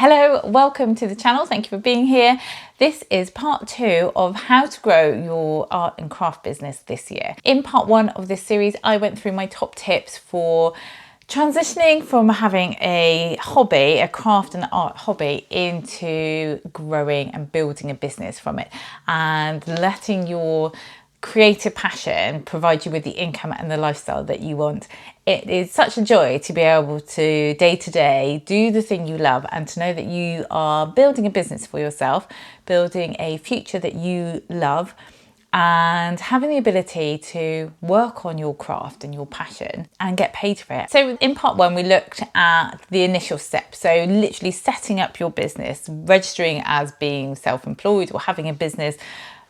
Hello, welcome to the channel. Thank you for being here. This is part 2 of how to grow your art and craft business this year. In part 1 of this series, I went through my top tips for transitioning from having a hobby, a craft and art hobby, into growing and building a business from it and letting your creative passion provide you with the income and the lifestyle that you want. It is such a joy to be able to day to day do the thing you love and to know that you are building a business for yourself, building a future that you love, and having the ability to work on your craft and your passion and get paid for it. So in part 1, we looked at the initial steps. So literally setting up your business, registering as being self-employed or having a business,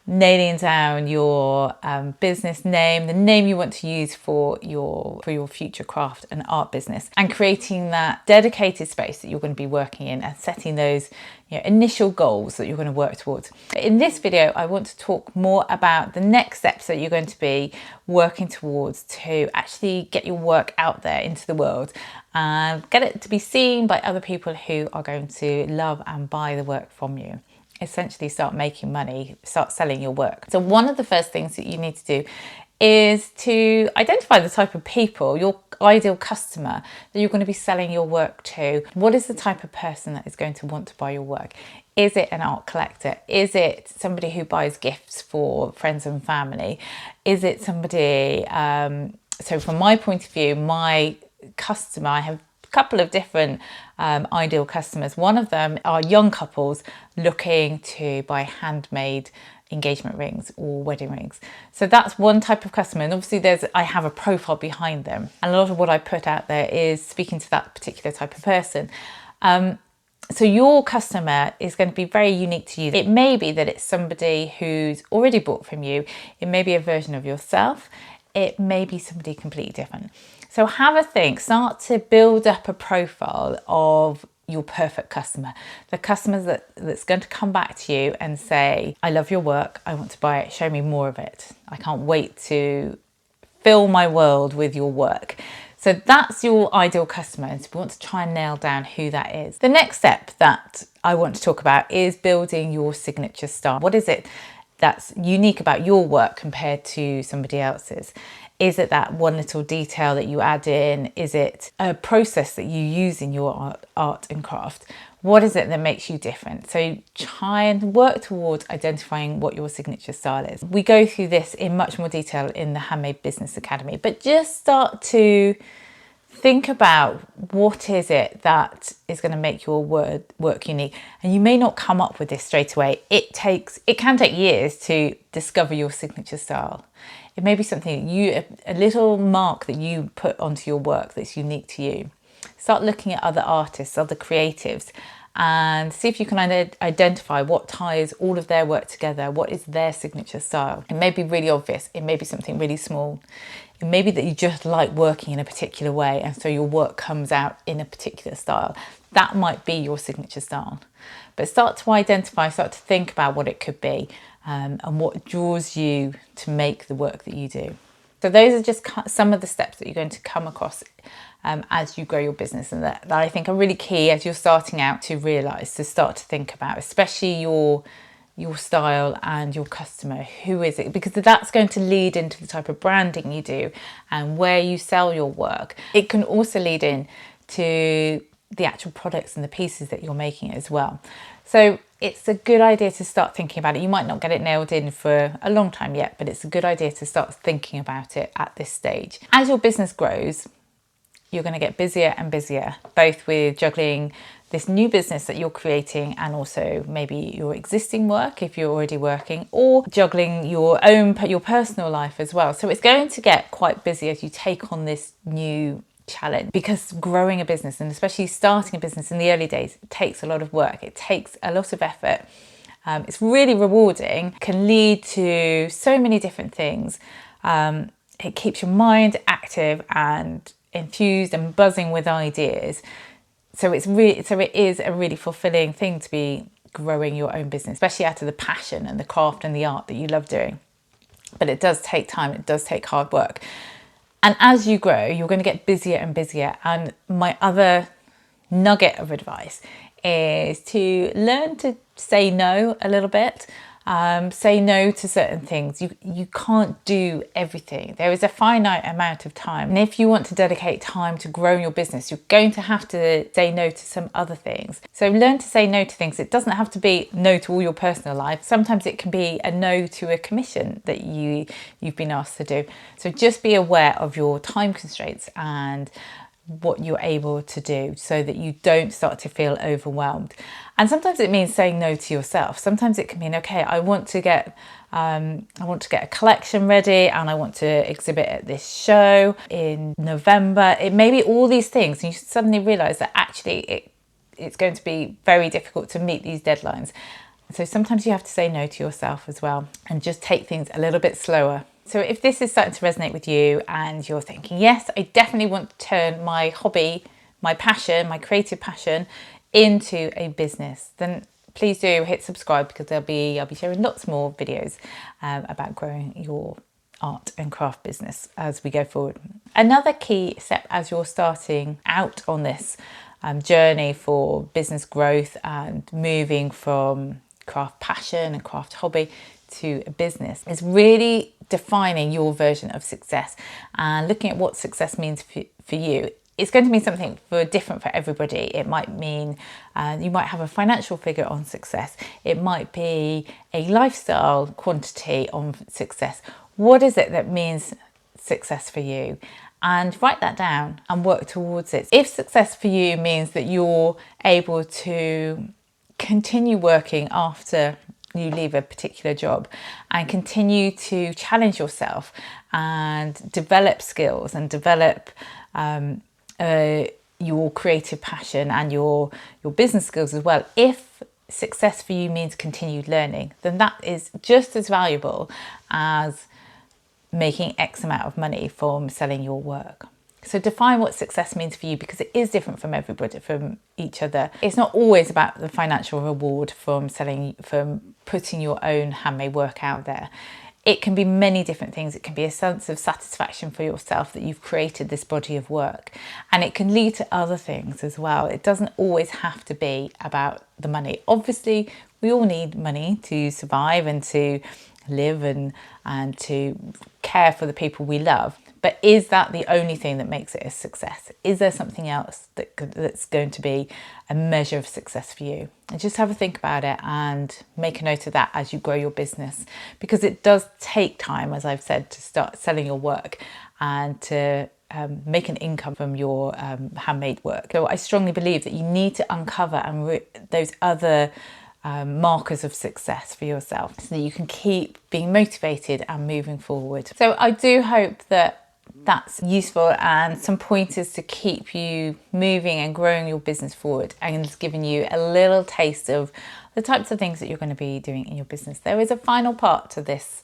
nailing down your business name, the name you want to use for your future craft and art business, and creating that dedicated space that you're going to be working in and setting those initial goals that you're going to work towards. In this video, I want to talk more about the next steps that you're going to be working towards to actually get your work out there into the world and get it to be seen by other people who are going to love and buy the work from you. Essentially start making money, start selling your work. So one of the first things that you need to do is to identify the type of people, your ideal customer that you're going to be selling your work to. What is the type of person that is going to want to buy your work? Is it an art collector? Is it somebody who buys gifts for friends and family? Is it somebody, so from my point of view, my customer, I have couple of different ideal customers. One of them are young couples looking to buy handmade engagement rings or wedding rings. So that's one type of customer, and obviously I have a profile behind them, and a lot of what I put out there is speaking to that particular type of person. So your customer is going to be very unique to you. It may be that it's somebody who's already bought from you. It may be a version of yourself. It may be somebody completely different. So have a think, start to build up a profile of your perfect customer, the customers that's going to come back to you and say, I love your work, I want to buy it, show me more of it. I can't wait to fill my world with your work. So that's your ideal customer, and we want to try and nail down who that is. The next step that I want to talk about is building your signature style. What is it that's unique about your work compared to somebody else's? Is it that one little detail that you add in? Is it a process that you use in your art and craft? What is it that makes you different? So try and work towards identifying what your signature style is. We go through this in much more detail in the Handmade Business Academy, but just start to think about what is it that is going to make your work unique. And you may not come up with this straight away. It can take years to discover your signature style. It may be something a little mark that you put onto your work that's unique to you. Start looking at other artists, other creatives, and see if you can identify what ties all of their work together. What is their signature style? It may be really obvious. It may be something really small. It may be that you just like working in a particular way, and so your work comes out in a particular style. That might be your signature style. But start to identify, start to think about what it could be, and what draws you to make the work that you do. So those are just some of the steps that you're going to come across as you grow your business, and that I think are really key as you're starting out to realise, to start to think about, especially your style and your customer. Who is it? Because that's going to lead into the type of branding you do and where you sell your work. It can also lead in to the actual products and the pieces that you're making as well. So it's a good idea to start thinking about it. You might not get it nailed in for a long time yet, but it's a good idea to start thinking about it at this stage. As your business grows, you're going to get busier and busier, both with juggling this new business that you're creating and also maybe your existing work if you're already working, or juggling your personal life as well. So it's going to get quite busy as you take on this new challenge, because growing a business, and especially starting a business in the early days, it takes a lot of work. It takes a lot of effort. It's really rewarding, can lead to so many different things. It keeps your mind active and enthused and buzzing with ideas. So it is a really fulfilling thing to be growing your own business, especially out of the passion and the craft and the art that you love doing. But it does take time. It does take hard work. And as you grow, you're going to get busier and busier. And my other nugget of advice is to learn to say no a little bit. Say no to certain things. You can't do everything. There is a finite amount of time. And if you want to dedicate time to growing your business, you're going to have to say no to some other things. So learn to say no to things. It doesn't have to be no to all your personal life. Sometimes it can be a no to a commission that you've been asked to do. So just be aware of your time constraints and what you're able to do so that you don't start to feel overwhelmed. And sometimes it means saying no to yourself. Sometimes it can mean, okay, I want to get a collection ready and I want to exhibit at this show in November. It may be all these things, and you suddenly realize that actually it's going to be very difficult to meet these deadlines. So sometimes you have to say no to yourself as well and just take things a little bit slower. So if this is starting to resonate with you and you're thinking, yes, I definitely want to turn my hobby, my passion, my creative passion into a business, then please do hit subscribe, because I'll be sharing lots more videos about growing your art and craft business as we go forward. Another key step as you're starting out on this journey for business growth and moving from craft passion and craft hobby to a business is really defining your version of success and looking at what success means for you. It's going to mean something different for everybody. It might mean you might have a financial figure on success. It might be a lifestyle quantity on success. What is it that means success for you? And write that down and work towards it. If success for you means that you're able to continue working after you leave a particular job and continue to challenge yourself and develop skills and develop your creative passion and your business skills as well. If success for you means continued learning, then that is just as valuable as making X amount of money from selling your work. So define what success means for you, because it is different from everybody, from each other. It's not always about the financial reward from putting your own handmade work out there. It can be many different things. It can be a sense of satisfaction for yourself that you've created this body of work, and it can lead to other things as well. It doesn't always have to be about the money. Obviously, we all need money to survive and to live and to care for the people we love. But is that the only thing that makes it a success? Is there something else that's going to be a measure of success for you? And just have a think about it and make a note of that as you grow your business, because it does take time, as I've said, to start selling your work and to make an income from your handmade work. So I strongly believe that you need to uncover those other markers of success for yourself so that you can keep being motivated and moving forward. So I do hope that that's useful and some pointers to keep you moving and growing your business forward, and it's given you a little taste of the types of things that you're going to be doing in your business. There is a final part to this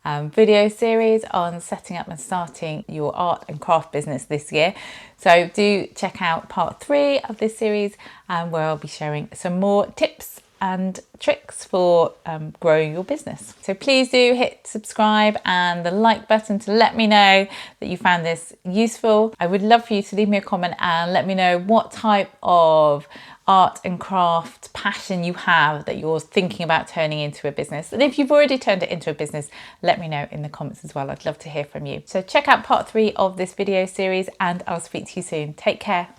video series on setting up and starting your art and craft business this year. So do check out part 3 of this series, where I'll be sharing some more tips and tricks for growing your business. So please do hit subscribe and the like button to let me know that you found this useful. I would love for you to leave me a comment and let me know what type of art and craft passion you have that you're thinking about turning into a business. And if you've already turned it into a business, let me know in the comments as well. I'd love to hear from you. So check out part 3 of this video series, and I'll speak to you soon. Take care.